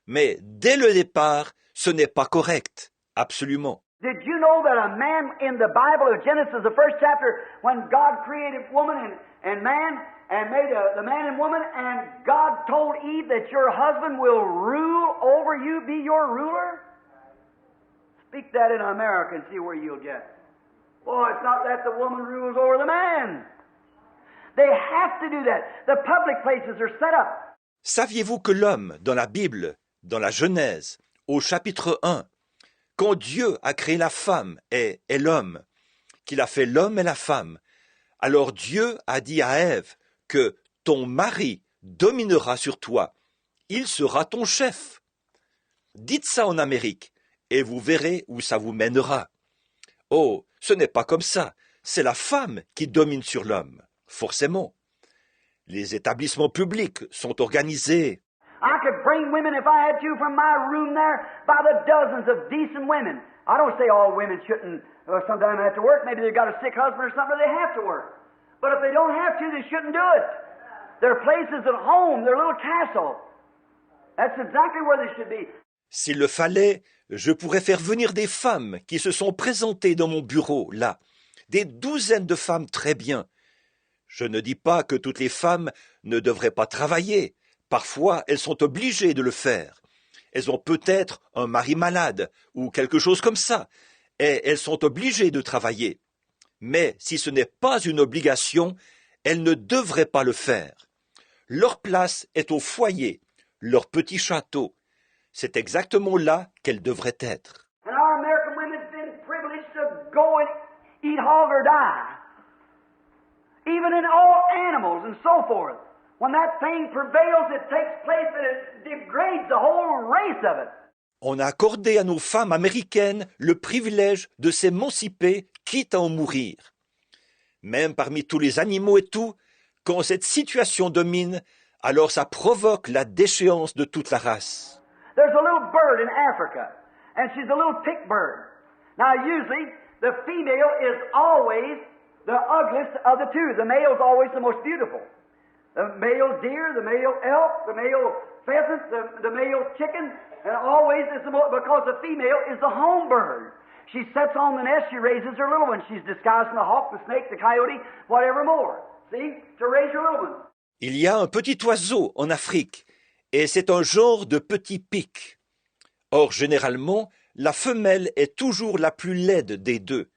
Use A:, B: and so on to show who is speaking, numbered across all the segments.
A: Mais dès le départ, ce n'est pas correct, absolument.
B: Did you know that a man in the Bible of Genesis, the first chapter, when God created woman and man and made the man and woman, and God told Eve that your husband will rule over you, be your ruler? Speak that in America and see where you'll get. Boy, it's not that the woman rules over the man. They have to do that. The public places are set up.
A: Saviez-vous que l'homme, dans la Bible, dans la Genèse, au chapitre 1, quand Dieu a créé la femme et l'homme, qu'il a fait l'homme et la femme, alors Dieu a dit à Ève que ton mari dominera sur toi, il sera ton chef. Dites ça en Amérique et vous verrez où ça vous mènera. Oh, ce n'est pas comme ça, c'est la femme qui domine sur l'homme, forcément. Les établissements publics sont organisés.
B: I could bring women, if I had to, from my room there by the dozens of decent women. I don't say all women shouldn't sometimes have to work. Maybe they've got a sick husband or something, they have to work. But if they don't have to, they shouldn't do it. Their place is at home, their little castle. That's exactly where they should be.
A: S'il le fallait, je pourrais faire venir des femmes qui se sont présentées dans mon bureau, là. Des douzaines de femmes très bien. Je ne dis pas que toutes les femmes ne devraient pas travailler. Parfois, elles sont obligées de le faire. Elles ont peut-être un mari malade ou quelque chose comme ça, et elles sont obligées de travailler. Mais si ce n'est pas une obligation, elles ne devraient pas le faire. Leur place est au foyer, leur petit château. C'est exactement là qu'elles devraient être.
B: And our American women's been privileged to go and eat hog or die. Even in all animals and so forth. When that thing prevails, it takes place and it degrades the whole race of it.
A: On a accordé à nos femmes américaines le privilège de s'émanciper, quitte à en mourir. Même parmi tous les animaux et tout, quand cette situation domine, alors ça provoque la déchéance de toute la race.
B: There's a little bird in Africa, and she's a little pick bird. Now, usually, the female is always the ugliest of the two. The male's always the most beautiful. The male deer, the male elk, the male pheasant, the male chicken, and always is the most, because the female is the home bird. She sits on the nest, she raises her little ones. She's disguising the hawk, the snake, the coyote, whatever more. See? To raise her little ones.
A: Il y a un petit oiseau en Afrique, et c'est un genre de petit pic. Or, généralement, la femelle est toujours la plus laide des deux.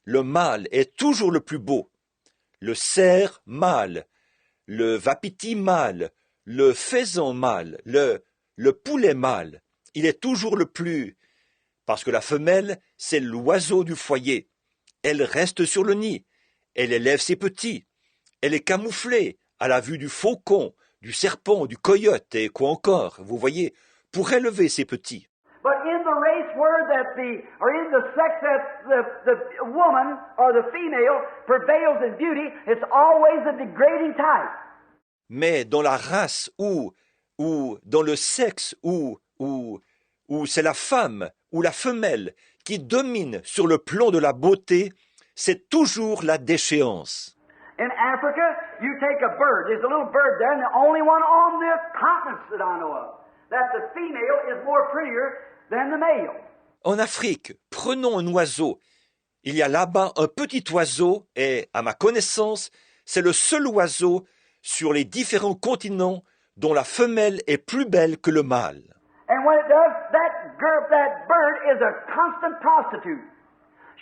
A: Le mâle est toujours le plus beau. Le cerf mâle, le wapiti mâle, le faisan mâle, le poulet mâle, il est toujours le plus... Parce que la femelle, c'est l'oiseau du foyer. Elle reste sur le nid. Elle élève ses petits. Elle est camouflée à la vue du faucon, du serpent, du coyote et quoi encore, vous voyez, pour élever ses petits.
B: But in the race where in the sex that the woman or the female prevails in beauty, it's always a degrading type.
A: Mais dans la race ou dans le sexe où c'est la femme ou la femelle qui domine sur le plan de la beauté, c'est toujours la déchéance.
B: In Africa, you take a bird. There's a little bird there, and the only one on the continent that I know of, that the female is more prettier than the male.
A: En Afrique, prenons un oiseau. Il y a là-bas un petit oiseau et, à ma connaissance, c'est le seul oiseau sur les différents continents dont la femelle est plus belle que le mâle.
B: And when it does, that bird is a constant prostitute.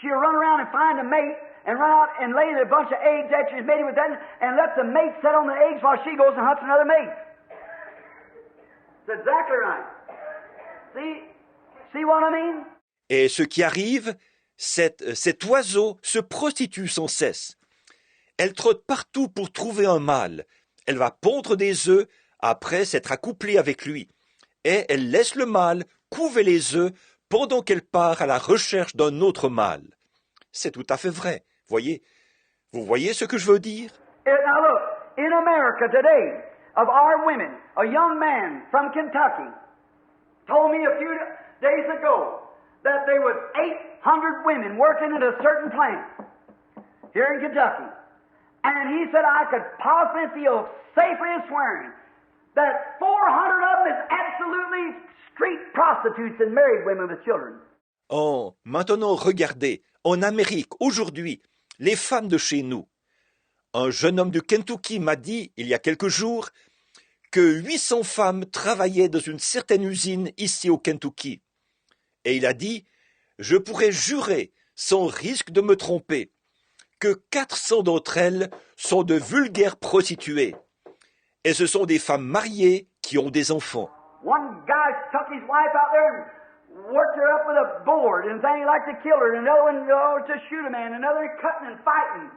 B: She'll run around and find a mate and run out and lay a bunch of eggs after she's mated with that and let the mate sit on the eggs while she goes and hunts another mate. That's exactly right. See what I mean?
A: Et ce qui arrive, cet oiseau se prostitue sans cesse. Elle trotte partout pour trouver un mâle. Elle va pondre des œufs après s'être accouplée avec lui. Et elle laisse le mâle couver les œufs pendant qu'elle part à la recherche d'un autre mâle. C'est tout à fait vrai, voyez. Vous voyez ce que je veux dire?
B: Now look, in America today, of our women, a young man from Kentucky told me a few days ago that there was 800 women working at a certain plant here in Kentucky. And he said I could possibly feel safely and swearing that 400 of them is absolutely street prostitutes and married women with children.
A: Oh, maintenant regardez, en Amérique, aujourd'hui, les femmes de chez nous. Un jeune homme du Kentucky m'a dit, il y a quelques jours, que 800 femmes travaillaient dans une certaine usine ici au Kentucky. Et il a dit, je pourrais jurer, sans risque de me tromper, que 400 d'entre elles sont de vulgaires prostituées. Et ce sont des femmes mariées qui ont des enfants.
B: One guy took his wife out there and worked her up with a board and saying he liked to kill her, and another one to shoot a man, another cutting and fighting.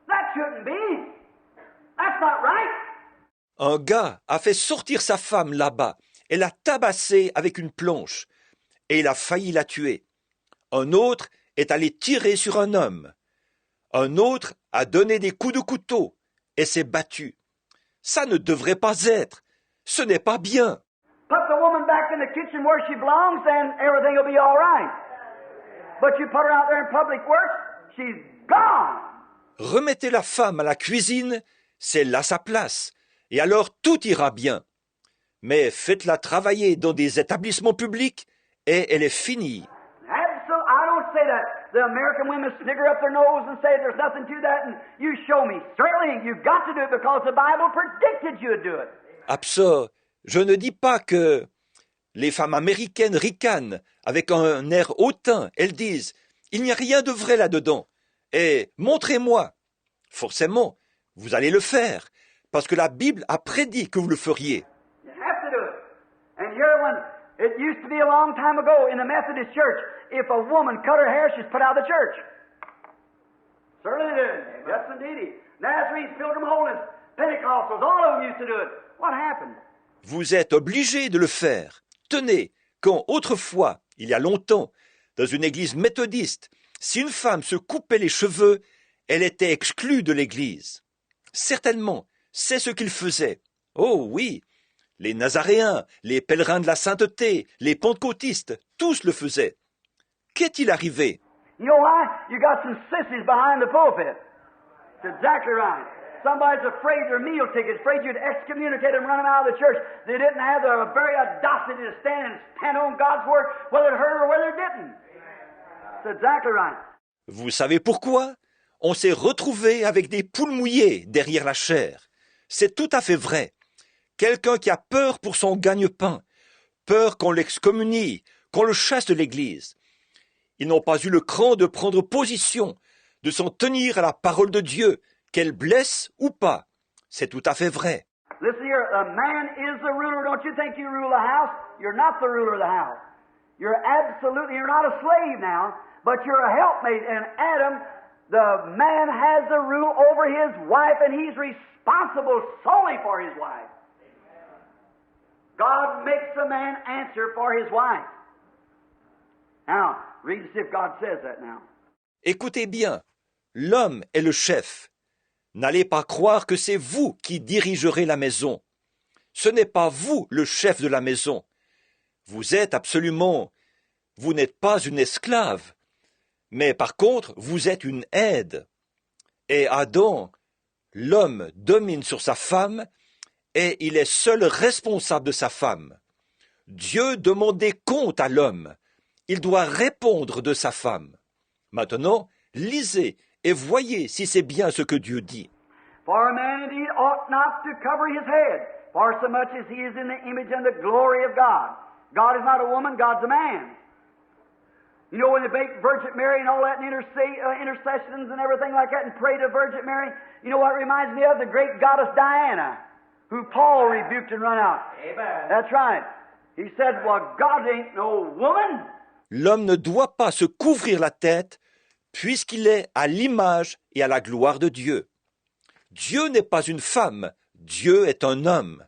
B: That shouldn't be. That's not right.
A: Un gars a fait sortir sa femme là-bas et l'a tabassée avec une planche, et il a failli la tuer. Un autre est allé tirer sur un homme. Un autre a donné des coups de couteau et s'est battu. Ça ne devrait pas être. Ce n'est pas bien.
B: Put the woman back in the kitchen where she belongs, and everything will be all right. But you put her out there in public work, she's gone.
A: Remettez la femme à la cuisine, c'est là sa place, et alors tout ira bien. Mais faites-la travailler dans des établissements publics, et elle est finie.
B: Absolutely, I don't say that. The American women snigger up their nose and say there's nothing to that, and you show me. Certainly, you've got to do it because the Bible predicted you'd do it.
A: Absor, je ne dis pas que les femmes américaines ricanent avec un air hautain. Elles disent, il n'y a rien de vrai là-dedans. Et montrez-moi. Forcément, vous allez le faire, parce que la Bible a prédit que vous le feriez.
B: You have to do it. And here when it used to be a long time ago in the Methodist church, if a woman cut her hair, she's put out of the church. Certainly did. Yes, indeed. Nazarenes, Pilgrim Holiness, Pentecostals, all of them used to do it. What happened?
A: Vous êtes obligés de le faire. Tenez, quand autrefois, il y a longtemps, dans une église méthodiste, si une femme se coupait les cheveux, elle était exclue de l'église. Certainement, c'est ce qu'ils faisaient. Oh oui, les Nazaréens, les pèlerins de la sainteté, les pentecôtistes, tous le faisaient. Qu'est-il arrivé?
B: You know why? You got some sissies behind the pulpit. That's exactly right. Somebody's afraid their meal tickets, afraid you'd excommunicate them, run them out of the church. They didn't have the very audacity to stand on God's word, whether it hurt or whether it didn't. That's exactly right.
A: Vous savez pourquoi? On s'est retrouvé avec des poules mouillées derrière la chair. C'est tout à fait vrai. Quelqu'un qui a peur pour son gagne-pain, peur qu'on l'excommunie, qu'on le chasse de l'église. Ils n'ont pas eu le cran de prendre position, de s'en tenir à la parole de Dieu, qu'elle blesse ou pas. C'est tout à fait vrai.
B: Listen here, a man is the ruler. Don't you think you rule the house? You're not the ruler of the house. You're not a slave now, but you're a helpmate. And Adam, the man has the rule over his wife, and he's responsible solely for his wife. God makes a man answer for his wife. Now, read and see if God says that now.
A: Écoutez bien, l'homme est le chef. N'allez pas croire que c'est vous qui dirigerez la maison. Ce n'est pas vous le chef de la maison. Vous n'êtes pas une esclave. Mais par contre, vous êtes une aide. Et Adam, l'homme domine sur sa femme et il est seul responsable de sa femme. Dieu demande des comptes à l'homme. Il doit répondre de sa femme. Maintenant, lisez et voyez si c'est bien ce que Dieu dit.
B: For a man indeed ought not to cover his head, for so much as he is in the image and the glory of God. God is not a woman, God's a man. You know, when they make Virgin Mary and all that, and intercessions and everything like that, and pray to Virgin Mary, you know what it reminds me of? The great goddess Diana, who Paul rebuked and run out. Amen. That's right. He said, well, God ain't no woman.
A: L'homme ne doit pas se couvrir la tête, puisqu'il est à l'image et à la gloire de Dieu. Dieu n'est pas une femme, Dieu est un homme.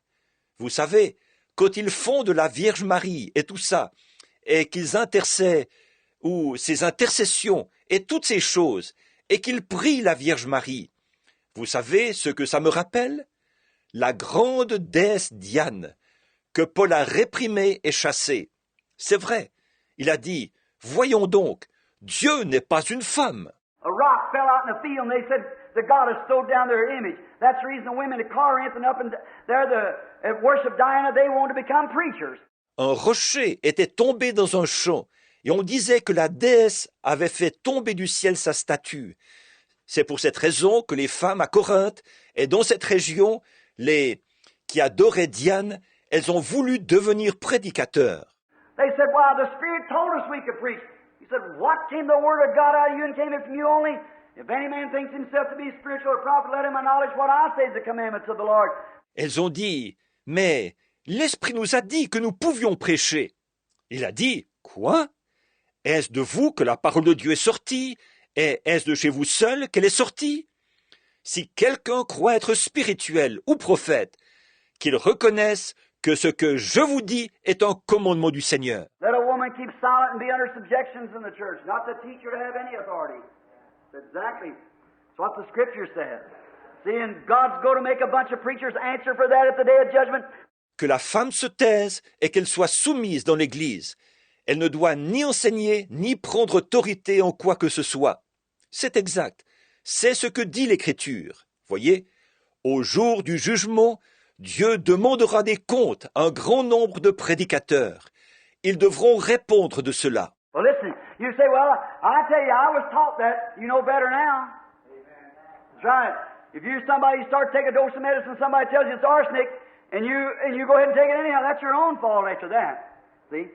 A: Vous savez, quand ils font de la Vierge Marie et tout ça, et qu'ils intercèdent, ou ces intercessions et toutes ces choses, et qu'ils prient la Vierge Marie, vous savez ce que ça me rappelle? La grande déesse Diane, que Paul a réprimée et chassée. C'est vrai, il a dit, voyons donc, Dieu n'est pas une femme.
B: A rock fell out in the field, and they said the goddess stole down their image. That's the reason the women at Corinth and up and there at worship Diana, they want to become preachers.
A: Un rocher était tombé dans un champ, et on disait que la déesse avait fait tomber du ciel sa statue. C'est pour cette raison que les femmes à Corinthe et dans cette région, qui adoraient Diane, elles ont voulu devenir prédicateurs.
B: They said, "Well, the Spirit told us we could preach." He said, "What came the word of God out of you and came it from you only? If any man thinks himself to be spiritual or prophet, let him acknowledge what I say is the commandments of the Lord."
A: Elles ont dit, mais l'Esprit nous a dit que nous pouvions prêcher. Il a dit, quoi? Est-ce de vous que la parole de Dieu est sortie? Et est-ce de chez vous seul qu'elle est sortie? Si quelqu'un croit être spirituel ou prophète, qu'il reconnaisse que ce que je vous dis est un commandement du Seigneur.
B: Let a woman keep silent and be under subjections in the church, not the teacher to have any authority. Exactly. That's what the Scripture says. See, and God's going to make a bunch of preachers answer for that at the day of judgment.
A: Que la femme se taise et qu'elle soit soumise dans l'Église. Elle ne doit ni enseigner, ni prendre autorité en quoi que ce soit. C'est exact. C'est ce que dit l'Écriture. Voyez, au jour du jugement, Dieu demandera des comptes à un grand nombre de prédicateurs. Ils devront répondre de cela.
B: Well, listen, you say, well, I tell you, I was taught that. You know better now. That's right. If you somebody start to take a dose of medicine, somebody tells you it's arsenic, and you go ahead and take it anyhow, that's your own fault after that. See?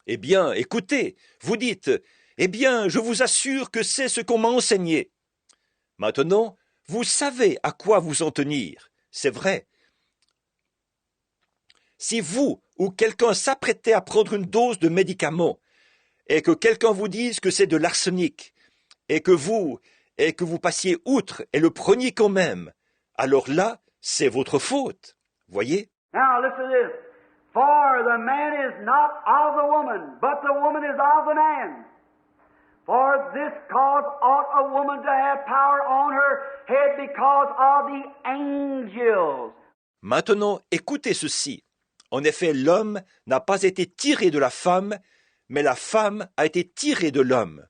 A: Eh bien, écoutez, vous dites, eh bien, je vous assure que c'est ce qu'on m'a enseigné. Maintenant, vous savez à quoi vous en tenir. C'est vrai. Si vous ou quelqu'un s'apprêtait à prendre une dose de médicament et que quelqu'un vous dise que c'est de l'arsenic et que vous passiez outre et le preniez quand même, alors là, c'est votre faute. Voyez?
B: Now, listen to this. For the man is not of the woman, but the woman is of the man. For this cause ought a woman to have power on her head because of the angels.
A: Maintenant, écoutez ceci. En effet, l'homme n'a pas été tiré de la femme, mais la femme a été tirée de l'homme.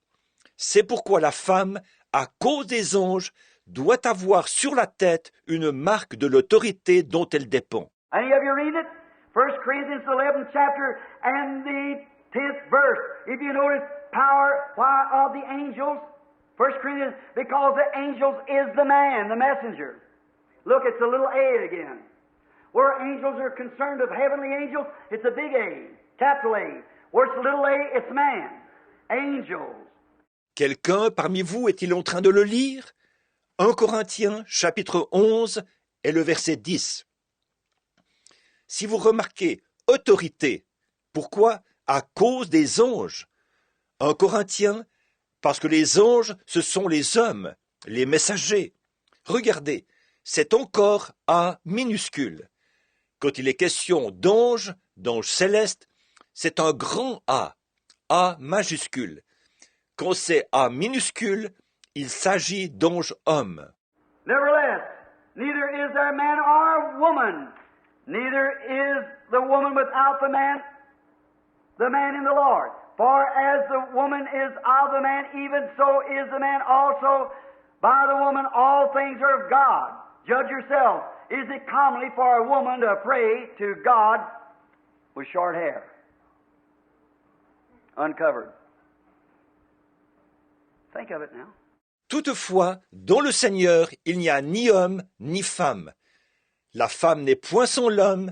A: C'est pourquoi la femme, à cause des anges, doit avoir sur la tête une marque de l'autorité dont elle dépend.
B: Any of you read it? 1 Corinthians 11th chapter and the 10th verse. If you notice, power of the angels, 1 Corinthians, because the angels is the man, the messenger. Look, it's a little A again. Where angels are concerned of heavenly angels, it's a big A, capital A. Where it's a little a, it's man. Angels.
A: Quelqu'un parmi vous est-il en train de le lire? 1 Corinthiens, chapitre 11, et le verset 10. Si vous remarquez autorité, pourquoi? À cause des anges. 1 Corinthiens, parce que les anges, ce sont les hommes, les messagers. Regardez, c'est encore A minuscule. Quand il est question d'anges, d'anges célestes, c'est un grand A majuscule. Quand c'est A minuscule, il s'agit d'anges hommes.
B: Nevertheless, neither is there man or woman, neither is the woman without the man in the Lord. For as the woman is of the man, even so is the man also by the woman. All things are of God. Judge yourself. Is it commonly for a woman to pray to God with short hair, uncovered? Think of it now.
A: Toutefois, dans le Seigneur, il n'y a ni homme ni femme. La femme n'est point sans l'homme,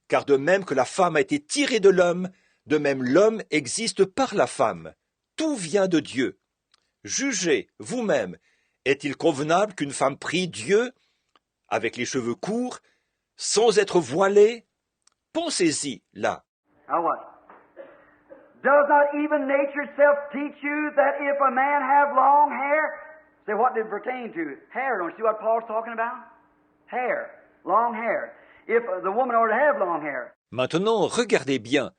A: car de même que la femme a été tirée de l'homme, de même l'homme existe par la femme. Tout vient de Dieu. Jugez vous-même, est-il convenable qu'une femme prie Dieu avec les cheveux courts, sans être voilée? Pensez-y, là.
B: Now what? Does not even nature itself teach you that if a man have long hair, say what did it pertain to? Hair, don't you see what Paul's talking about? Hair, long hair. If the woman ought to have long hair.
A: Maintenant, regardez bien.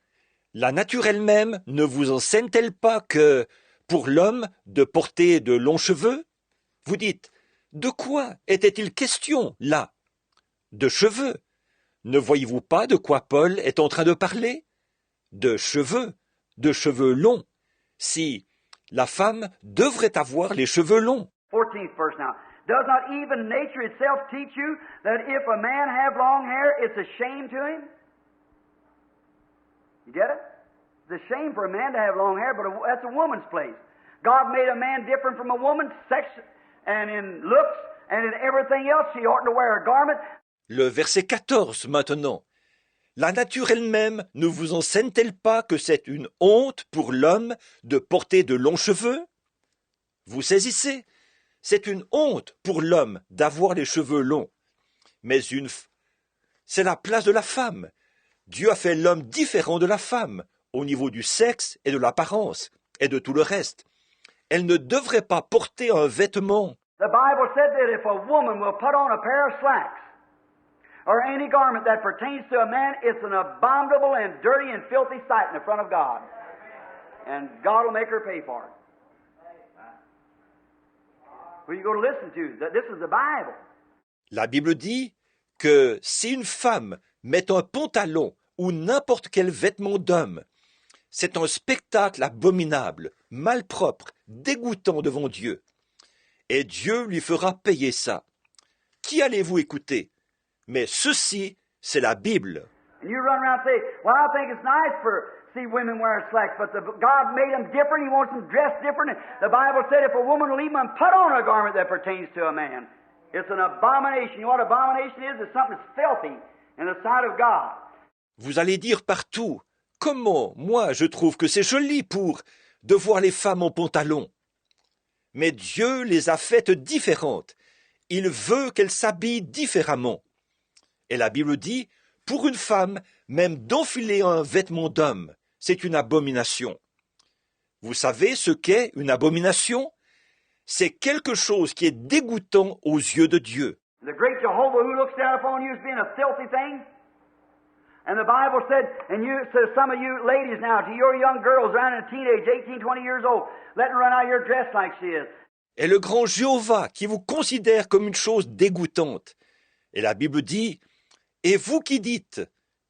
A: La nature elle-même ne vous enseigne-t-elle pas que, pour l'homme, de porter de longs cheveux? Vous dites, de quoi était-il question, là? De cheveux. Ne voyez-vous pas de quoi Paul est en train de parler? De cheveux longs. Si la femme devrait avoir les cheveux longs.
B: 14th verse now. Does not even nature itself teach you that if a man have long hair, it's a shame to him? You get it? It's a shame for a man to have long hair, but that's a woman's place. God made a man different from a woman, sex and in looks and in everything else. He ought to wear a garment.
A: Le verset 14 maintenant. La nature elle-même ne vous enseigne-t-elle pas que c'est une honte pour l'homme de porter de longs cheveux? Vous saisissez? C'est une honte pour l'homme d'avoir les cheveux longs. Mais c'est la place de la femme. Dieu a fait l'homme différent de la femme, au niveau du sexe et de l'apparence, et de tout le reste. Elle ne devrait pas porter un vêtement.
B: The Bible said that if a woman will put on a pair of slacks, or any garment that pertains to a man, it's an abominable and dirty and filthy sight in the front of God. And God will make her pay for it. Who are you going to listen to? This is the Bible.
A: La Bible dit que si une femme met un pantalon ou n'importe quel vêtement d'homme, c'est un spectacle abominable, malpropre, dégoûtant devant Dieu. Et Dieu lui fera payer ça. Qui allez-vous écouter? Mais ceci, c'est la Bible.
B: And you run around and say, well, I think it's nice for see women wearing slacks, but God made them different. He wants them dressed different. The Bible said if a woman will even put on a garment that pertains to a man, it's an abomination. You know what abomination is? It's something that's filthy in the sight of God.
A: Vous allez dire partout, comment, moi, je trouve que c'est joli de voir les femmes en pantalon. Mais Dieu les a faites différentes. Il veut qu'elles s'habillent différemment. Et la Bible dit, pour une femme, même d'enfiler un vêtement d'homme, c'est une abomination. Vous savez ce qu'est une abomination? C'est quelque chose qui est dégoûtant aux yeux de Dieu.
B: The great Jehovah who looks down upon you as being a filthy thing. And the Bible said, and you, so some of you ladies now, to your young girls around in teenage, 18, 20 years old, let her run out here dressed like she is.
A: Et le grand Jéhovah qui vous considère comme une chose dégoûtante. Et la Bible dit, et vous qui dites,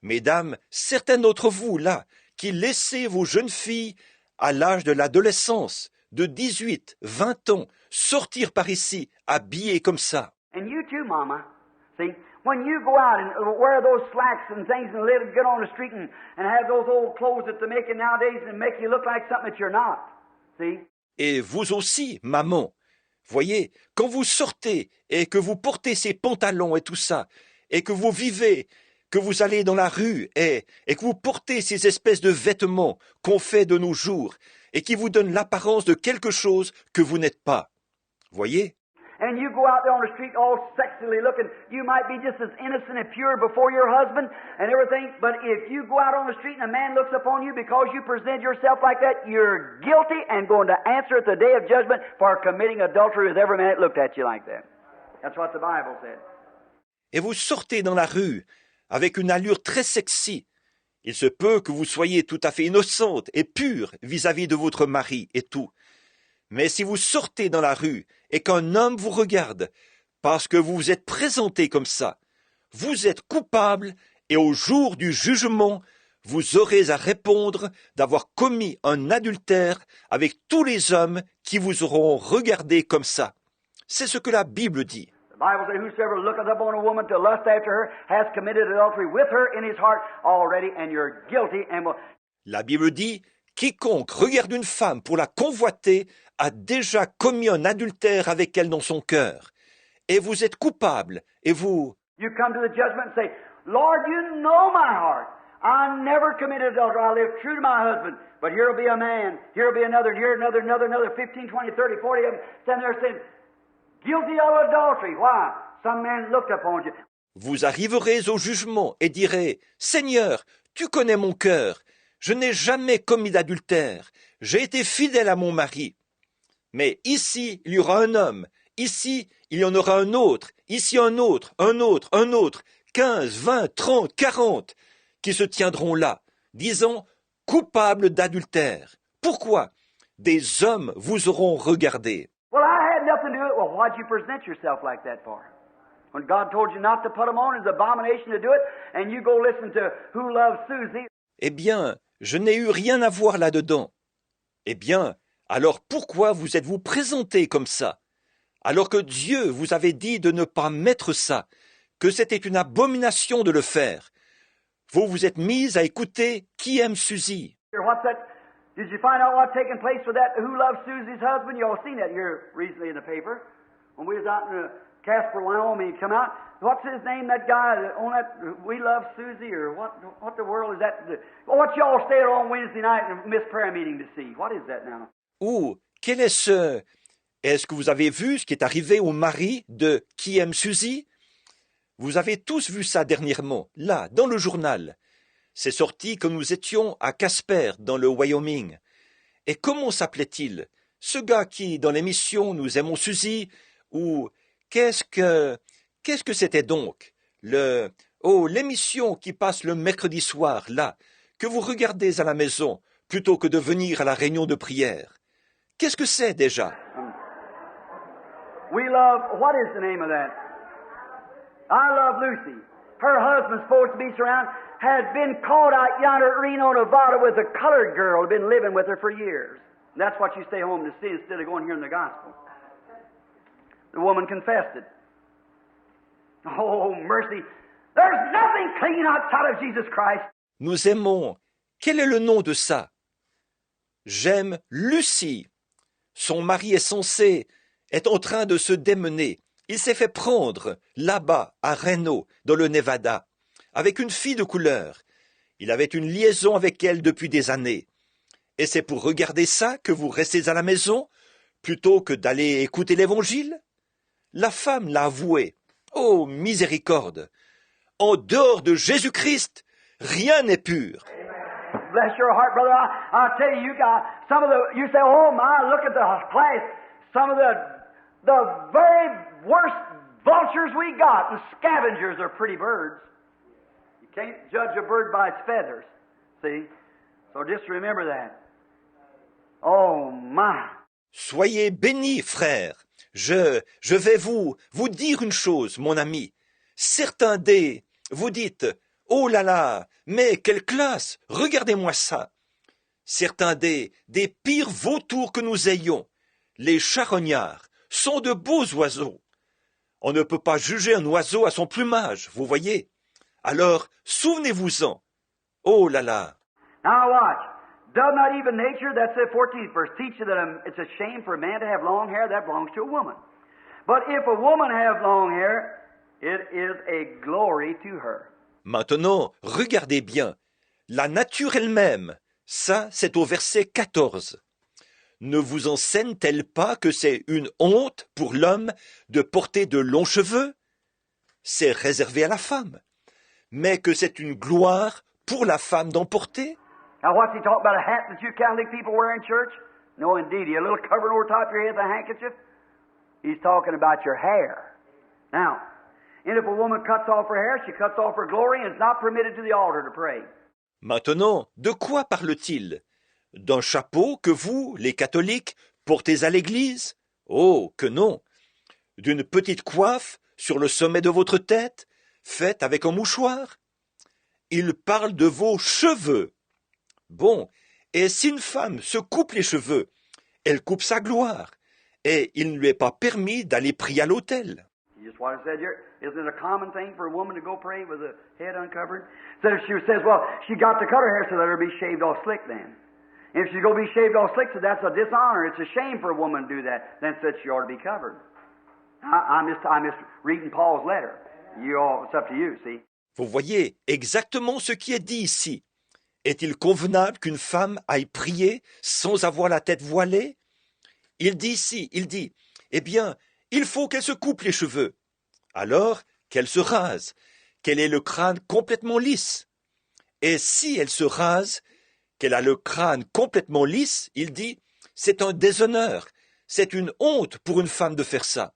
A: mesdames, certains d'entre vous là, qui laissez vos jeunes filles à l'âge de l'adolescence, de 18, 20 ans, sortir par ici, habillées comme ça.
B: And you too, Mama. See, when you go out and wear those slacks and things and get on the street and have those old clothes that they're making nowadays and make you look like something that you're not. See?
A: Et vous aussi, maman. Voyez, quand vous sortez et que vous portez ces pantalons et tout ça, et que vous vivez, que vous allez dans la rue et que vous portez ces espèces de vêtements qu'on fait de nos jours et qui vous donnent l'apparence de quelque chose que vous n'êtes pas. Voyez?
B: And you go out there on the street all sexily looking, you might be just as innocent and pure before your husband and everything, but if you go out on the street and a man looks upon you because you present yourself like that, you're guilty and going to answer at the day of judgment for committing adultery with every man that looked at you like that. That's what the Bible said.
A: Et vous sortez dans la rue avec une allure très sexy. Il se peut que vous soyez tout à fait innocente et pure vis-à-vis de votre mari et tout. Mais si vous sortez dans la rue et qu'un homme vous regarde parce que vous vous êtes présenté comme ça, vous êtes coupable et au jour du jugement, vous aurez à répondre d'avoir commis un adultère avec tous les hommes qui vous auront regardé comme ça. C'est ce que la Bible dit.
B: The Bible says, whosoever looketh upon a woman to lust after her has committed adultery with her in his heart already, and you're guilty and will...
A: La Bible dit, quiconque regarde une femme pour la convoiter a déjà commis un adultère avec elle dans son cœur. Et vous êtes coupable, et vous...
B: You come to the judgment and say, Lord, you know my heart. I never committed adultery. I lived true to my husband. But here'll be a man, here'll be another, here another, 15, 20, 30, 40 of them standing there saying, guilty of adultery. Why? Some man looked upon you.
A: Vous arriverez au jugement et direz, Seigneur, tu connais mon cœur. Je n'ai jamais commis d'adultère. J'ai été fidèle à mon mari. Mais ici, il y aura un homme. Ici, il y en aura un autre. Ici, un autre, un autre, un autre. 15, 20, 30, 40 qui se tiendront là, disant coupables d'adultère. Pourquoi? Des hommes vous auront regardé.
B: Well, I had nothing to do with it. Well, why'd you present yourself like that for? When God told you not to put them on, it's an abomination to do it, and you go listen to Who Loves Susie.
A: Eh bien, je n'ai eu rien à voir là-dedans. Eh bien, alors pourquoi vous êtes-vous présenté comme ça? alors que Dieu vous avait dit de ne pas mettre ça, que c'était une abomination de le faire. Vous vous êtes mise à écouter Qui aime Suzy.
B: What's that? Did you find out what's taking place with that Who Loves Susie's husband? You all seen that here recently in the paper. When we was out in Casper, Wyoming, he come out. What's his name, that guy on that We Love Susie, or what the world is that? What y'all stay on Wednesday night and miss prayer meeting to see? What is that now?
A: Ou, quel est ce... Est-ce que vous avez vu ce qui est arrivé au mari de Qui aime Suzy? Vous avez tous vu ça dernièrement, là, dans le journal. C'est sorti quand nous étions à Casper, dans le Wyoming. Et comment s'appelait-il? Ce gars qui, dans l'émission Nous aimons Suzy, ou qu'est-ce que c'était donc? L'émission qui passe le mercredi soir, là, que vous regardez à la maison, plutôt que de venir à la réunion de prière. Qu'est-ce que c'est déjà?
B: We love, what is the name of that? I Love Lucy. Her husband's supposed to be surrounded, had been caught out yonder at Reno, Nevada with a colored girl, had been living with her for years. And that's what you stay home to see instead of going here in the gospel. The woman confessed it. Oh, mercy. There's nothing clean outside of Jesus Christ.
A: Nous aimons. Quel est le nom de ça? J'aime Lucie. Son mari est en train de se démener. Il s'est fait prendre là-bas, à Reno, dans le Nevada, avec une fille de couleur. Il avait une liaison avec elle depuis des années. Et c'est pour regarder ça que vous restez à la maison, plutôt que d'aller écouter l'Évangile? La femme l'a avoué. Oh, miséricorde! En dehors de Jésus-Christ, rien n'est pur.
B: Bless your heart, brother. I tell you, you say, oh my, look at the class. Some of the very worst vultures we got, and scavengers are pretty birds. You can't judge a bird by its feathers. See? So just remember that. Oh my.
A: Soyez bénis, frères. Je vais vous dire une chose, mon ami. Certains vous dites, oh là là, mais quelle classe, regardez-moi ça. Certains des pires vautours que nous ayons, les charognards, sont de beaux oiseaux. On ne peut pas juger un oiseau à son plumage, vous voyez. Alors, souvenez-vous-en. Oh là là.
B: Now watch. Does not even nature, that's the 14th verse, teach you that it's a shame for a man to have long hair, that belongs to a woman. But if a woman have long hair, it is a glory to her.
A: Maintenant, regardez bien. La nature elle-même, ça, c'est au verset 14. Ne vous enseigne-t-elle pas que c'est une honte pour l'homme de porter de longs cheveux? C'est réservé à la femme. Mais que c'est une gloire pour la femme d'en porter?
B: Now what's he talking about, a hat that you Catholic people wear in church? No, indeed. A little covering over top of your head, the handkerchief? He's talking about your hair. Now, and if a woman cuts off her hair, she cuts off her glory and is not permitted to the altar to pray.
A: Maintenant, de quoi parle-t-il? D'un chapeau que vous, les catholiques, portez à l'église? Oh, que non! D'une petite coiffe sur le sommet de votre tête, faite avec un mouchoir? Il parle de vos cheveux. Bon, et si une femme se coupe les cheveux, elle coupe sa gloire, et il ne lui est pas permis d'aller prier à l'autel.
B: Just what I said here, isn't it a common thing for a woman to go pray with the head uncovered? So if she says, well, she got to cut her hair, so let her be shaved all slick then. If she's going to be shaved all slick, so that's a dishonor. It's a shame for a woman to do that. Then said she ought to be covered. I'm just reading Paul's letter. It's up to you, see.
A: Vous voyez exactement ce qui est dit ici. Est-il convenable qu'une femme aille prier sans avoir la tête voilée? Il dit ici, eh bien, il faut qu'elle se coupe les cheveux. Alors, qu'elle se rase, qu'elle ait le crâne complètement lisse. Et si elle se rase, qu'elle a le crâne complètement lisse, il dit, c'est un déshonneur, c'est une honte pour une femme de faire ça.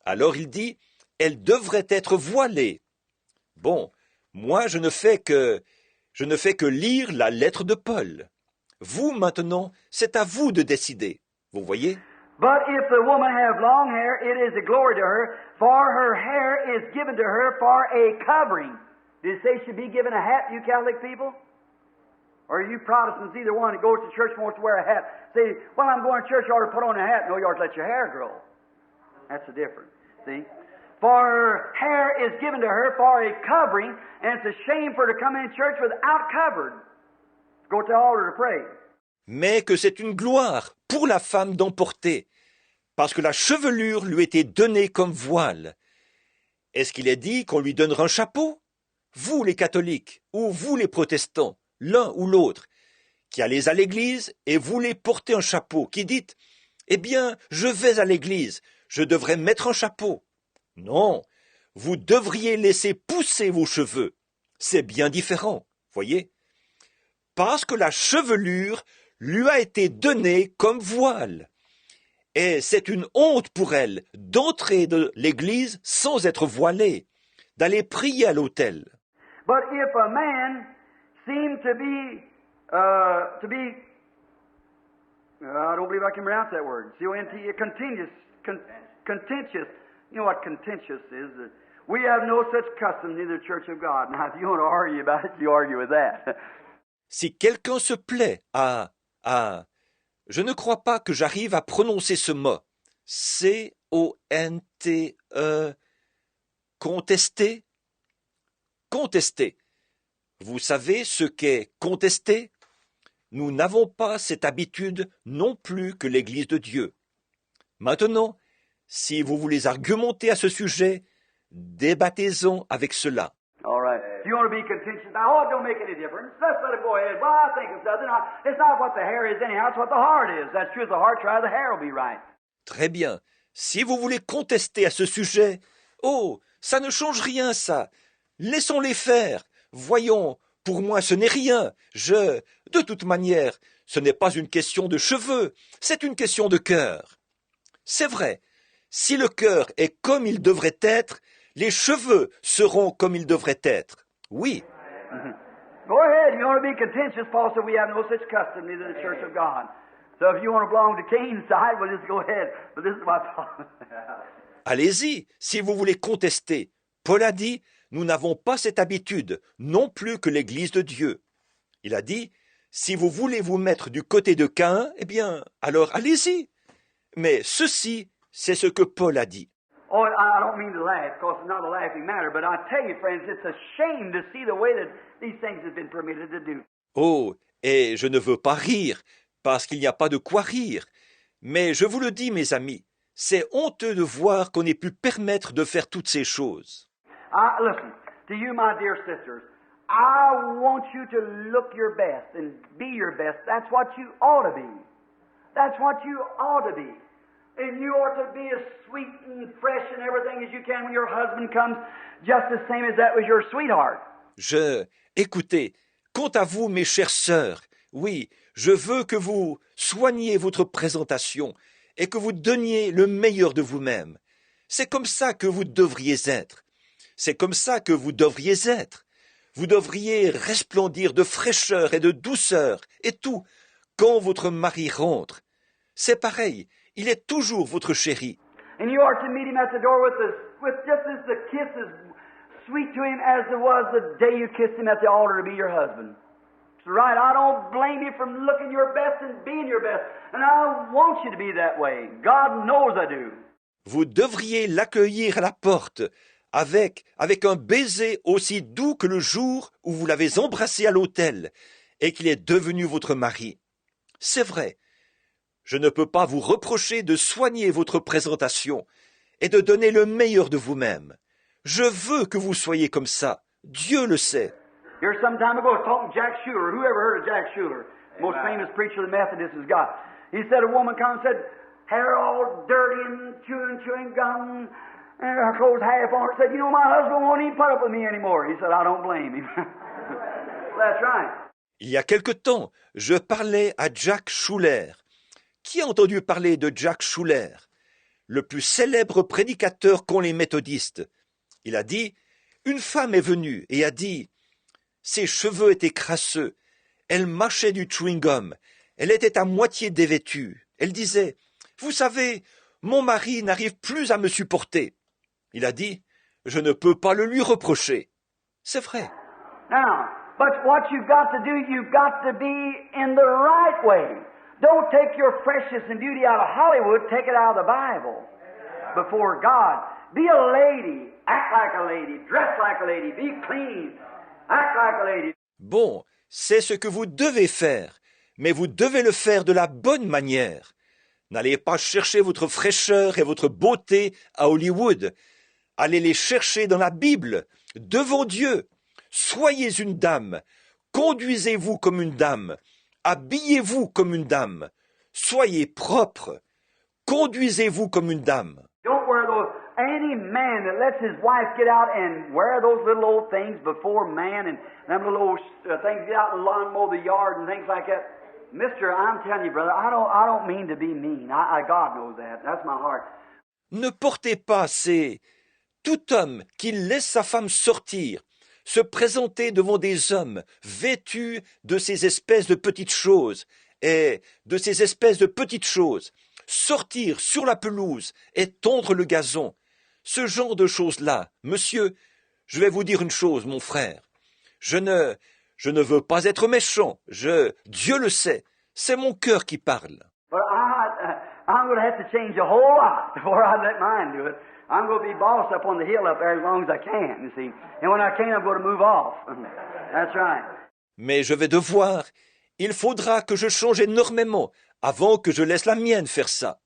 A: Alors il dit, elle devrait être voilée. Bon, moi je ne fais que lire la lettre de Paul. Vous, maintenant, c'est à vous de décider. Vous voyez?
B: But if the woman have long hair, it is a glory to her, for her hair is given to her for a covering. Did it say she be given a hat, you Catholic people? Or you Protestants, either one that goes to church and wants to wear a hat, say, well, I'm going to church, you ought to put on a hat. No, you ought to let your hair grow. That's the difference. See? For her hair is given to her for a covering, and it's a shame for her to come in church without covered. Go to the altar to pray.
A: Mais que c'est une gloire pour la femme d'emporter, parce que la chevelure lui était donnée comme voile. Est-ce qu'il est dit qu'on lui donnera un chapeau? Vous les catholiques, ou vous les protestants, l'un ou l'autre, qui allez à l'église et voulez porter un chapeau, qui dites « Eh bien, je vais à l'église, je devrais mettre un chapeau. » Non, vous devriez laisser pousser vos cheveux. C'est bien différent, voyez? Parce que la chevelure lui a été donnée comme voile. Et c'est une honte pour elle d'entrer de l'église sans être voilée, d'aller prier à l'autel.
B: But if a man seemed to be, I don't believe I can pronounce that word. C-O-N-T, contentious. You know what contentious is? We have no such custom in the Church of God. Now, if you want to argue about it, you argue with that.
A: Si quelqu'un se plaît à... Je ne crois pas que j'arrive à prononcer ce mot. C-O-N-T-E... Contester? Contester. Vous savez ce qu'est contester? Nous n'avons pas cette habitude non plus que l'Église de Dieu. Maintenant, si vous voulez argumenter à ce sujet, débattez-en avec cela.
B: All right. If you want to be contentious, now, it don't make any difference. Let's let it go ahead. Well, I think it's nothing. It's not what the hair is anyhow, it's what the heart is. That's true. If the heart tries, the hair will be right.
A: Très bien. Si vous voulez contester à ce sujet, oh, ça ne change rien, ça. Laissons-les faire. Voyons, pour moi, ce n'est rien. De toute manière, ce n'est pas une question de cheveux, c'est une question de cœur. C'est vrai. Si le cœur est comme il devrait être, les cheveux seront comme ils devraient être. Oui.
B: Go ahead. If you want to be contentious, Paul said we have no such custom neither in the Church of God. So if you want to belong to Cain's side, well, just go ahead. But this is what Paul...
A: Allez-y, si vous voulez contester. Paul a dit, nous n'avons pas cette habitude, non plus que l'Église de Dieu. Il a dit, si vous voulez vous mettre du côté de Caïn, eh bien, alors allez-y. Mais ceci, c'est ce que Paul a dit.
B: Oh, I don't mean to laugh, because it's not a laughing matter, but I tell you, friends, it's a shame to see the way that these things have been permitted to do.
A: Oh, et je ne veux pas rire, parce qu'il n'y a pas de quoi rire. Mais je vous le dis, mes amis, c'est honteux de voir qu'on ait pu permettre de faire toutes ces choses.
B: Listen, to you, my dear sisters, I want you to look your best and be your best. That's what you ought to be. That's what you ought to be. And you ought to be as sweet and fresh and everything as you can when your husband comes, just the same as that was your sweetheart.
A: Écoutez, quant à vous, mes chères sœurs, oui, je veux que vous soigniez votre présentation et que vous donniez le meilleur de vous-même. C'est comme ça que vous devriez être. C'est comme ça que vous devriez être. Vous devriez resplendir de fraîcheur et de douceur et tout quand votre mari rentre. C'est pareil, il est toujours votre chéri.
B: And you are to meet him at the door with just as the kiss is sweet to him as it was the day you kissed him at the altar to be your husband. It's right. I don't blame you from looking your best and being your best. And I want you to be that way. God knows I do.
A: Vous devriez l'accueillir à la porte avec un baiser aussi doux que le jour où vous l'avez embrassé à l'autel et qu'il est devenu votre mari. C'est vrai. Je ne peux pas vous reprocher de soigner votre présentation et de donner le meilleur de vous-même. Je veux que vous soyez comme ça. Dieu le sait.
B: Here some time ago, I was talking to Jack Shuler. Who ever heard of Jack Shuler? Most famous preacher the Methodists has got. He said a woman come and said, hair all dirty and chewing gum, and her clothes half on. Said, you know, my husband won't even put up with me anymore. He said, I don't blame him. That's right.
A: Il y a quelque temps, je parlais à Jack Shuler. Qui a entendu parler de Jack Shuler, le plus célèbre prédicateur qu'ont les méthodistes? Il a dit, une femme est venue et a dit, ses cheveux étaient crasseux, elle mâchait du chewing-gum, elle était à moitié dévêtue. Elle disait, vous savez, mon mari n'arrive plus à me supporter. Il a dit, je ne peux pas le lui reprocher. C'est vrai.
B: Now, but what you've got to do, you've got to be in the right way. Don't take your freshness and beauty out of Hollywood, take it out of the Bible. before God. Be a lady. Act like a lady. Dress like a lady. Be clean. Act like a lady.
A: Bon, c'est ce que vous devez faire, mais vous devez le faire de la bonne manière. N'allez pas chercher votre fraîcheur et votre beauté à Hollywood. Allez les chercher dans la Bible, devant Dieu. Soyez une dame. Conduisez-vous comme une dame. Habillez-vous comme une dame. Soyez propre. Conduisez-vous comme une dame.
B: Don't wear those. Any man that lets his wife get out and wear those little old things before man and them little old things, get out and lawn mow the yard and things like that. Mister, I'm telling you, brother, I don't mean to be mean. God knows that. That's my heart.
A: Ne portez pas ces... Tout homme qui laisse sa femme sortir, se présenter devant des hommes vêtus de ces espèces de petites choses, et de ces espèces de petites choses, sortir sur la pelouse et tondre le gazon, ce genre de choses-là, monsieur, je vais vous dire une chose, mon frère, je ne veux pas être méchant, Dieu le sait, c'est mon cœur qui parle.
B: But I'm going to have to change a whole lot before I let mine do it. I'm going to be boss up on the hill up there as long as I can, you see. And when I can't, I'm going to move off. That's right.
A: Mais je vais devoir, il faudra que je change énormément avant que je laisse la mienne faire ça.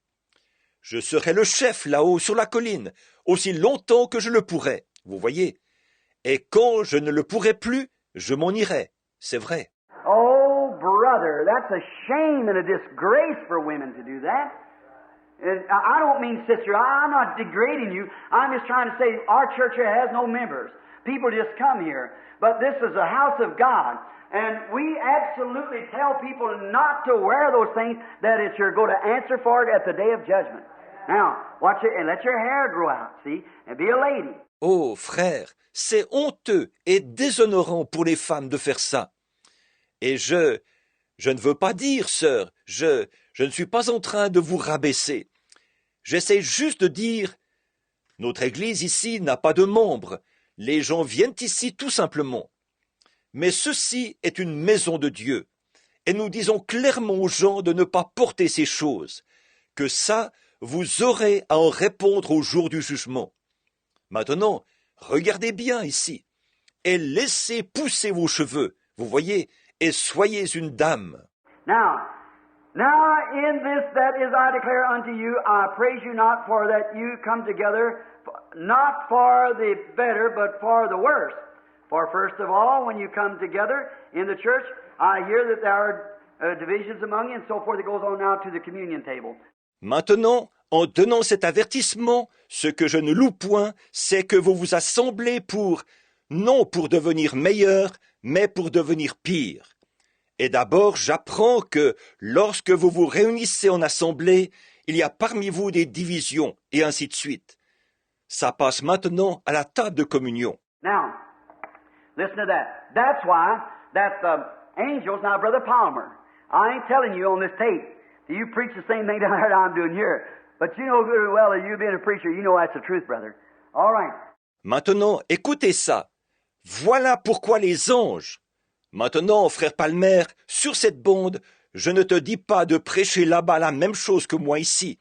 A: Je serai le chef là-haut sur la colline, aussi longtemps que je le pourrai, vous voyez. Et quand je ne le pourrai plus, je m'en irai, c'est vrai.
B: Oh, brother, that's a shame and a disgrace for women to do that. And I don't mean, sister, I'm not degrading you. I'm just trying to say our church here has no members. People just come here. But this is a house of God. And we absolutely tell people not to wear those things that you're going to answer for it at the day of judgment. Now, watch it and let your hair grow out, see, and be a lady.
A: Oh, frère, c'est honteux et déshonorant pour les femmes de faire ça. Et je ne veux pas dire, sœur, je ne suis pas en train de vous rabaisser. J'essaie juste de dire, notre Église ici n'a pas de membres, les gens viennent ici tout simplement. Mais ceci est une maison de Dieu, et nous disons clairement aux gens de ne pas porter ces choses, que ça, vous aurez à en répondre au jour du jugement. Maintenant, regardez bien ici, et laissez pousser vos cheveux, vous voyez, et soyez une dame.
B: Now in this that is I declare unto you, I praise you not for that you come together, not for the better, but for the worse. For first of all, when you come together in the church, I hear that there are divisions among you, and so forth. It goes on now to the communion table.
A: Maintenant, en donnant cet avertissement, ce que je ne loue point, c'est que vous vous assemblez non pour devenir meilleur, mais pour devenir pire. Et d'abord, j'apprends que lorsque vous vous réunissez en assemblée, il y a parmi vous des divisions, et ainsi de suite. Ça passe maintenant à la table de communion.
B: Now, listen to that. That's why that the angels, now Brother Palmer, I ain't telling you on this tape, you preach the same thing down there that I'm doing here. But you know good and well that you being a preacher, you know that's the truth, brother. All right.
A: Maintenant, écoutez ça. Voilà pourquoi les anges... Maintenant, frère Palmer, sur cette bande, je ne te dis pas de prêcher là-bas la même chose que moi ici.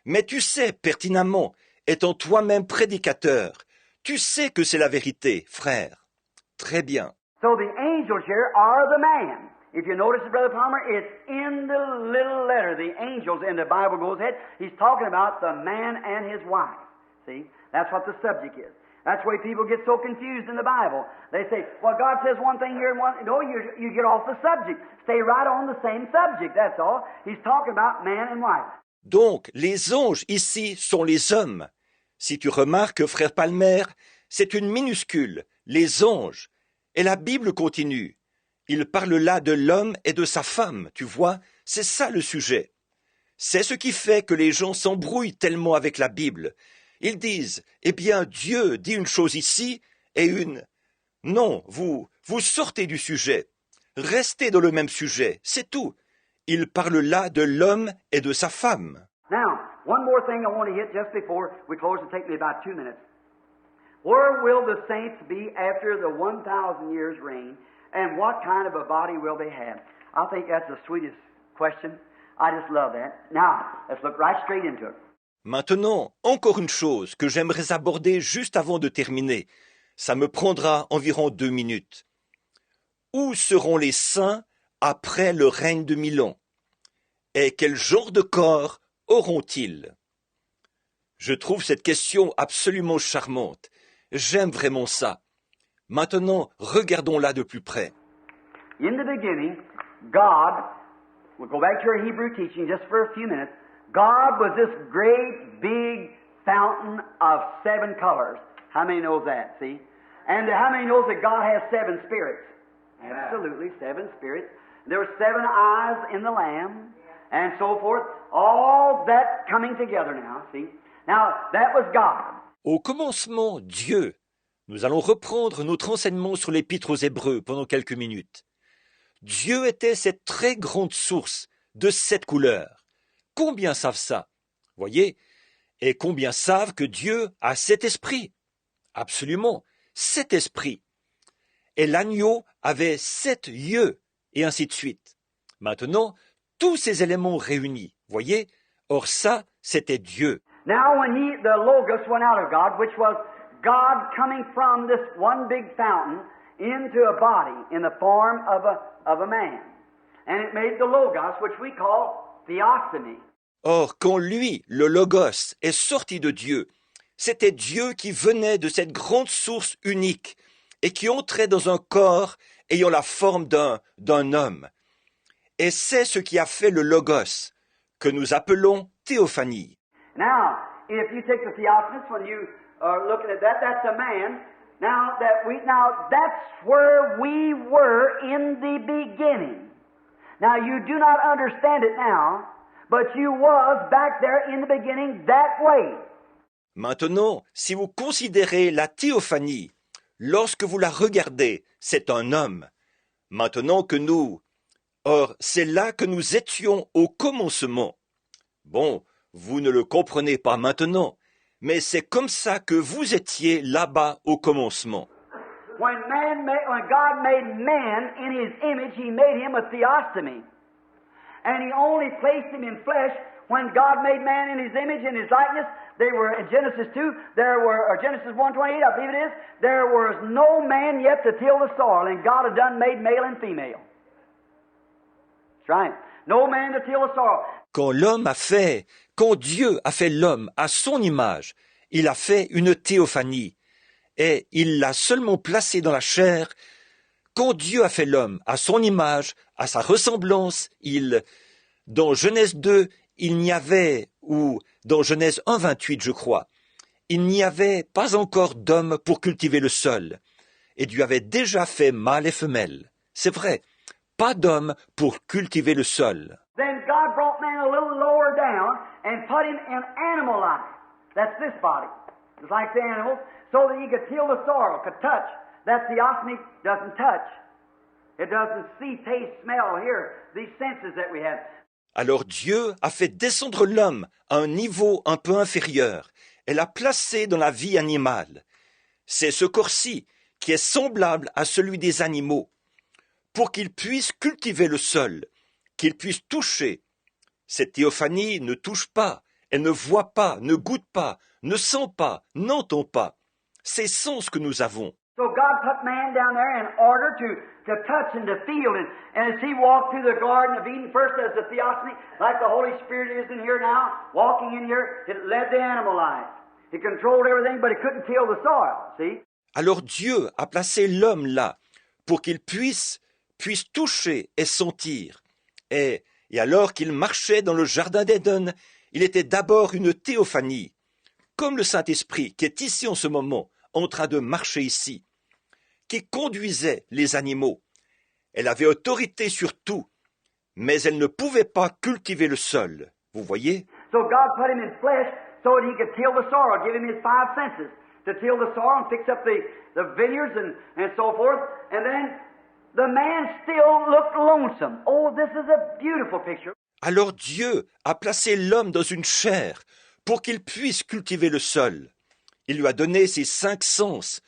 A: Mais tu sais pertinemment, étant toi-même prédicateur, tu sais que c'est la vérité, frère. Très bien.
B: So the angels here are the man. If you notice it, Brother Palmer, it's in the little letter. The angels in the Bible goes ahead. He's talking about the man and his wife. See? That's what the subject is. That's why people get so confused in the Bible. They say, well, God says one thing here and one... No, you get off the subject. Stay right on the same subject, that's all. He's talking about man and wife.
A: Donc, les anges ici sont les hommes. Si tu remarques, frère Palmer, c'est une minuscule, les anges. Et la Bible continue. Il parle là de l'homme et de sa femme, tu vois, c'est ça le sujet. C'est ce qui fait que les gens s'embrouillent tellement avec la Bible. Ils disent, eh bien, Dieu dit une chose ici et une... Non, vous sortez du sujet. Restez dans le même sujet, c'est tout. Il parle là de l'homme et de sa femme.
B: Now, one more thing I want to hit just before we close. It'll take me about 2 minutes. Where will the saints be after the 1,000 years reign, and what kind of a body will they have? I think that's the sweetest question. I just love that. Now, let's look right straight into it.
A: Maintenant, encore une chose que j'aimerais aborder juste avant de terminer. Ça me prendra environ 2 minutes. Où seront les saints après le règne de 1000 ans? Et quel genre de corps auront-ils? Je trouve cette question absolument charmante. J'aime vraiment ça. Maintenant, regardons-la de plus près.
B: In the beginning, God, we'll go back to our Hebrew teaching just for a few minutes. God was this great big fountain of 7 colors. How many knows that, see? And how many knows that God has 7 spirits? Absolutely, 7 spirits. There were 7 eyes in the Lamb, and so forth. All that coming together now, see? Now, that was God.
A: Au commencement, Dieu. Nous allons reprendre notre enseignement sur l'Épître aux Hébreux pendant quelques minutes. Dieu était cette très grande source de 7 couleurs. Combien savent ça? Voyez? Et combien savent que Dieu a 7 esprits? Absolument, 7 esprits. Et l'agneau avait 7 yeux, et ainsi de suite. Maintenant, tous ces éléments réunis, voyez? Or ça, c'était Dieu.
B: Now when the Logos went out of God, which was God coming from this one big fountain into a body in the form of a man. And it made the Logos, which we call theophany.
A: Or, quand lui, le Logos, est sorti de Dieu, c'était Dieu qui venait de cette grande source unique et qui entrait dans un corps ayant la forme d'un homme. Et c'est ce qui a fait le Logos, que nous appelons théophanie.
B: Now, if you take the Theophilus, when you are looking at that, that's a man. Now that's where we were in the beginning. Now you do not understand it now, but you was back there in the beginning that way.
A: Maintenant, si vous considérez la théophanie, lorsque vous la regardez, c'est un homme. Maintenant que nous... Or, c'est là que nous étions au commencement. Bon, vous ne le comprenez pas maintenant, mais c'est comme ça que vous étiez là-bas au commencement.
B: When God made man in His image, He made him a theophany. And He only placed him in flesh. When God made man in His image and His likeness, they were in Genesis 2, or Genesis 1:28, I believe it is, there was no man yet to till the soil, and God had done made male and female. That's right. No man to till the soil.
A: Quand Dieu a fait l'homme à son image, il a fait une théophanie. Et il l'a seulement placé dans la chair. Quand Dieu a fait l'homme à son image, à sa ressemblance, dans Genèse 2, il n'y avait, ou dans Genèse 1:28, je crois, il n'y avait pas encore d'homme pour cultiver le sol. Et Dieu avait déjà fait mâle et femelle. C'est vrai, pas d'homme pour cultiver le sol.
B: Then God brought man a little lower down and put him in animal life. That's this body. It's like the animals, so that he could till the soil, could touch. That theophany doesn't touch. It doesn't see, taste, smell, hear, these senses that we have.
A: Alors Dieu a fait descendre l'homme à un niveau un peu inférieur et l'a placé dans la vie animale. C'est ce corps-ci qui est semblable à celui des animaux, pour qu'il puisse cultiver le sol, qu'il puisse toucher. Cette théophanie ne touche pas, elle ne voit pas, ne goûte pas, ne sent pas, n'entend pas. C'est sens que nous avons.
B: So God put man down there in order to touch and to feel. And as he walked through the Garden of Eden, first as the theophany, like the Holy Spirit is in here now, walking in here, it led the animal life. It controlled everything, but it couldn't till the soil, see?
A: Alors Dieu a placé l'homme là, pour qu'il puisse toucher et sentir. Et alors qu'il marchait dans le jardin d'Éden, il était d'abord une théophanie, comme le Saint-Esprit qui est ici en ce moment, en train de marcher ici, qui conduisait les animaux. Elle avait autorité sur tout, mais elle ne pouvait pas cultiver le sol. Vous voyez?
B: So God put him in flesh so that he could till the soil, give him his 5 senses to till the soil and fix up the vineyards and so forth. And then the man still looked lonesome. Oh, this is a beautiful picture.
A: Alors Dieu a placé l'homme dans une chair pour qu'il puisse cultiver le sol. Il lui a donné ses 5 sens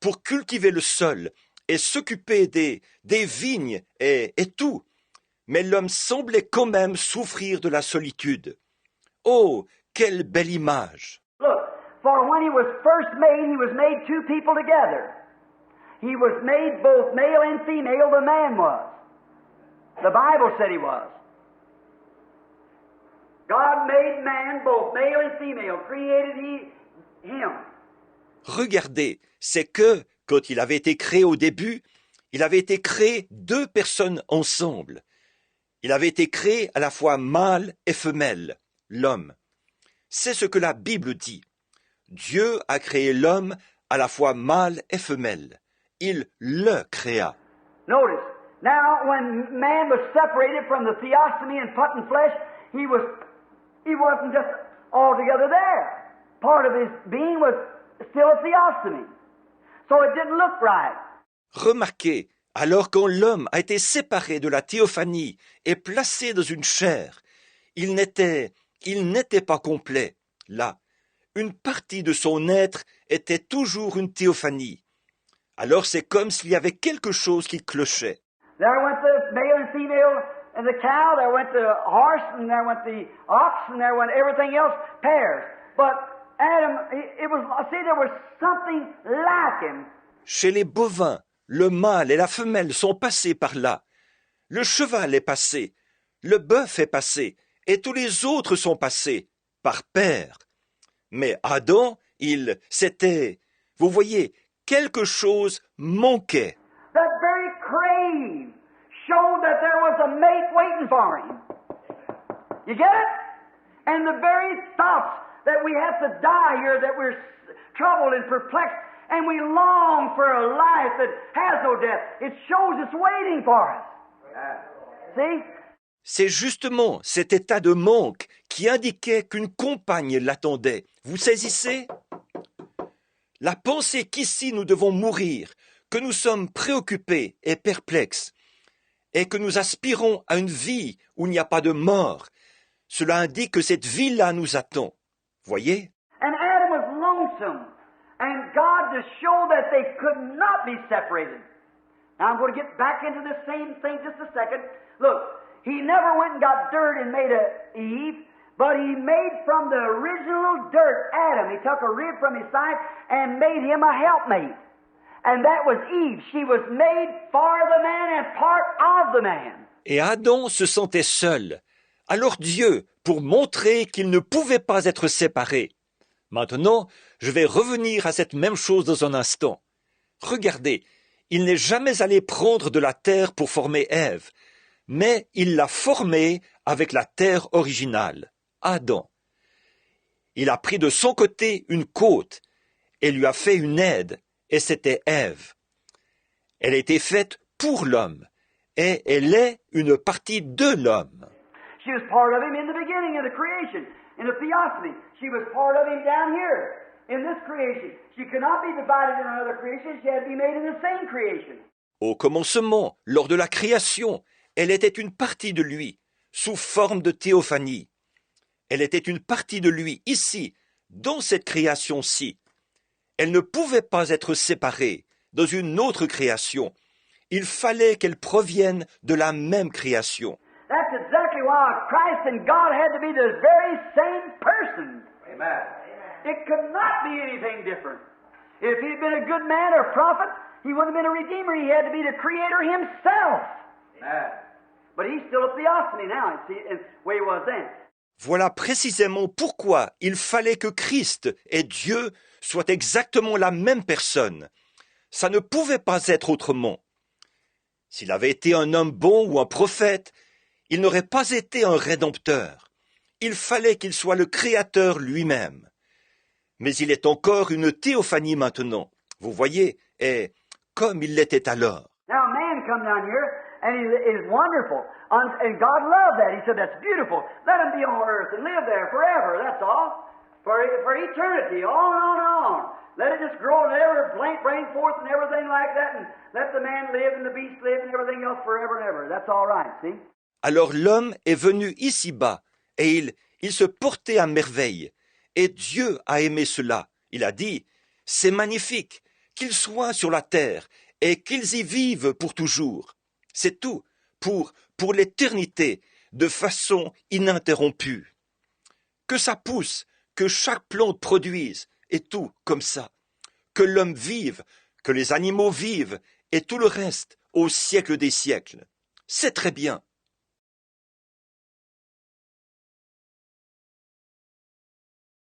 A: pour cultiver le sol et s'occuper des vignes et tout. Mais l'homme semblait quand même souffrir de la solitude. Oh, quelle belle image!
B: Look, for when he was made two people together. He was made both male and female, the man was. The Bible said he was. God made man both male and female, created him.
A: Regardez, c'est que, quand il avait été créé au début, il avait été créé deux personnes ensemble. Il avait été créé à la fois mâle et femelle, l'homme. C'est ce que la Bible dit. Dieu a créé l'homme à la fois mâle et femelle. Il le créa.
B: Notice, now when man was separated from the theophany and put in flesh, he wasn't just altogether there. Part of his being was still a theophany. So it didn't look right.
A: Remarquez, alors quand l'homme a été séparé de la théophanie et placé dans une chair, il n'était pas complet. Là, une partie de son être était toujours une théophanie. Alors c'est comme s'il y avait quelque chose qui clochait.
B: There went the male and female and the cow, there went the horse, and there went the ox, and there went everything else, pairs. But Adam, there was something lacking.
A: Chez les bovins, le mâle et la femelle sont passés par là. Le cheval est passé, le bœuf est passé, et tous les autres sont passés, par paire. Mais Adam, c'était, vous voyez, quelque chose manquait.
B: That very crave showed that there was a mate waiting for him. You get it? And the very thoughts that we have to die here, that we're troubled and perplexed, and we long for a life that has no death, it shows it's waiting for us. See?
A: C'est justement cet état de manque qui indiquait qu'une compagne l'attendait. Vous saisissez? La pensée qu'ici nous devons mourir, que nous sommes préoccupés et perplexes, et que nous aspirons à une vie où il n'y a pas de mort, cela indique que cette vie-là nous attend. Voyez?
B: And Adam was lonesome, and God to show that they could not be separated. Now I'm going to get back into this same thing just a second. Look, he never went and got dirt and made a Eve, but he made from the original dirt, Adam, he took a rib from his side and made him a helpmate. And that was Eve. She was made for the man and part of the man.
A: Et Adam se sentait seul. Alors Dieu, pour montrer qu'il ne pouvait pas être séparé. Maintenant, je vais revenir à cette même chose dans un instant. Regardez, il n'est jamais allé prendre de la terre pour former Ève, mais il l'a formée avec la terre originale, Adam. Il a pris de son côté une côte et lui a fait une aide, et c'était Ève. Elle a été faite pour l'homme, et elle est une partie de l'homme.
B: She was part of him in the beginning of the creation, in the theophany. She was part of him down here, in this creation. She could not be divided in another creation. She had to be made in the same creation.
A: Au commencement, lors de la création, elle était une partie de lui, sous forme de théophanie. Elle était une partie de lui, ici, dans cette création-ci. Elle ne pouvait pas être séparée, dans une autre création. Il fallait qu'elle provienne de la même création.
B: That's exactly why Christ and God had to be the very same person. Amen. It could not be anything different. If he'd been a good man or prophet, he wouldn't have been a redeemer. He had to be the creator himself. Amen. But he's still a theophany now, see, the way he was then.
A: Voilà précisément pourquoi il fallait que Christ et Dieu soient exactement la même personne. Ça ne pouvait pas être autrement. S'il avait été un homme bon ou un prophète, il n'aurait pas été un rédempteur. Il fallait qu'il soit le Créateur lui-même. Mais il est encore une théophanie maintenant. Vous voyez, et comme il l'était alors.
B: Now man come down here, and he is wonderful. And God loved that. He said, that's beautiful. Let him be on earth and live there forever, that's all. For eternity, on and on. Let it just grow and ever bring forth and everything like that. And let the man live and the beast live and everything else forever and ever. That's all right, see?
A: Alors l'homme est venu ici-bas, et il se portait à merveille. Et Dieu a aimé cela. Il a dit, c'est magnifique, qu'ils soient sur la terre, et qu'ils y vivent pour toujours. C'est tout, pour l'éternité, de façon ininterrompue. Que ça pousse, que chaque plante produise, et tout comme ça. Que l'homme vive, que les animaux vivent, et tout le reste, au siècle des siècles. C'est très bien.